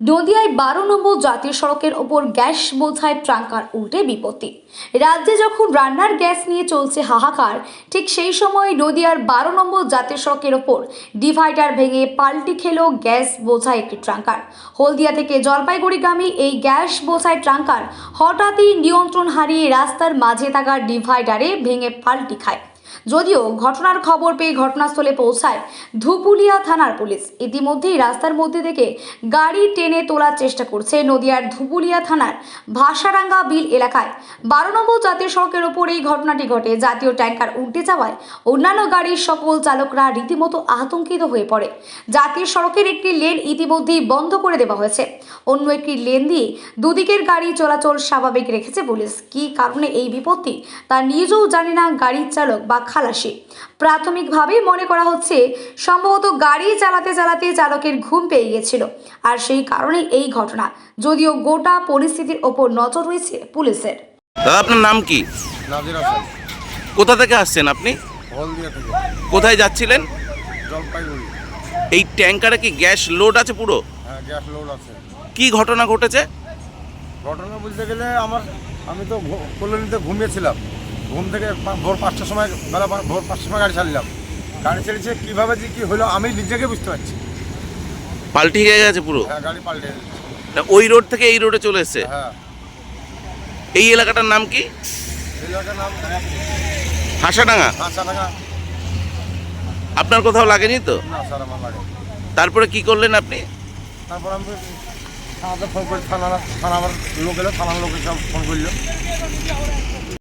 নদিয়ায় ১২ নম্বর জাতীয় সড়কের ওপর গ্যাস বোঝাই ট্রাঙ্কার উল্টে বিপত্তি। রাজ্যে যখন রান্নার গ্যাস নিয়ে চলছে হাহাকার, ঠিক সেই সময় নদিয়ার ১২ নম্বর জাতীয় সড়কের ওপর ডিভাইডার ভেঙে পাল্টি খেল গ্যাস বোঝাই একটি ট্রাঙ্কার। হলদিয়া থেকে জলপাইগুড়িগামী এই গ্যাস বোঝাই ট্রাঙ্কার হঠাৎই নিয়ন্ত্রণ হারিয়ে রাস্তার মাঝে থাকা ডিভাইডারে ভেঙে পাল্টি খায়। যদিও ঘটনার খবর পেয়ে ঘটনাস্থলে পৌঁছায় ধুপুলিয়া থানার পুলিশ। ইতিমধ্যেই রাস্তার মধ্যে থেকে গাড়ি টেনে তোলার চেষ্টা করছে নদিয়ার ধুপুলিয়া থানার ভাষারাঙ্গা বিল এলাকায়। ১২ নম্বর জাতীয় সড়কের ওপর এই ঘটনাটি ঘটে। জাতীয় ট্যাঙ্কার উল্টে যাওয়ায় অন্যান্য গাড়ির সকল চালকরা রীতিমতো আতঙ্কিত হয়ে পড়ে। জাতীয় সড়কের একটি লেন ইতিমধ্যেই বন্ধ করে দেওয়া হয়েছে, অন্য একটি লেন দিয়ে দুদিকের গাড়ি চলাচল স্বাভাবিক রেখেছে পুলিশ। কী কারণে এই বিপত্তি তা নিজেও জানে না গাড়ির চালক বা খালাসি। প্রাথমিকভাবে মনে করা হচ্ছে সম্ভবত গাড়ি চালাতে চালাতে চালকের ঘুম পেয়ে গিয়েছিল, আর সেই কারণেই এই ঘটনা। যদিও গোটা পরিস্থিতির ওপর নজর রয়েছে পুলিশের। দাদা, আপনার নাম কি? নাজির হোসেন। কোথা থেকে আসছেন আপনি? হলদিয়া থেকে। কোথায় যাচ্ছিলেন? জলপাইগুড়ি। এই ট্যাঙ্কারে কি গ্যাস লোড আছে পুরো? হ্যাঁ, গ্যাস লোড আছে। কি ঘটনা ঘটেছে? ঘটনা বলতে গেলে আমি তো কলোনিতে ঘুমিয়েছিলাম। ঘুম থেকে ভোর ৫টার সময় ভোর ৫টার সময় গাড়ি ছাড়লাম। গাড়ি ছেড়েছে কীভাবে যে কী হলো আমি নিজেকে বুঝতে পারছি। পাল্টি হয়ে গেছে পুরো? হ্যাঁ, গাড়ি পাল্টে। ওই রোড থেকে এই রোডে চলে এসছে? হ্যাঁ। এই এলাকাটার নাম কি? এলাকার নাম হাসাডাঙ্গা। হাসাডাঙ্গা। আপনার কোথাও লাগেনি তো? না স্যার, আমার লাগে। তারপরে কি করলেন আপনি? তারপর আমি থানাতে ফোন করি, থানার লোক এলো, থানার লোক এসে ফোন করলো।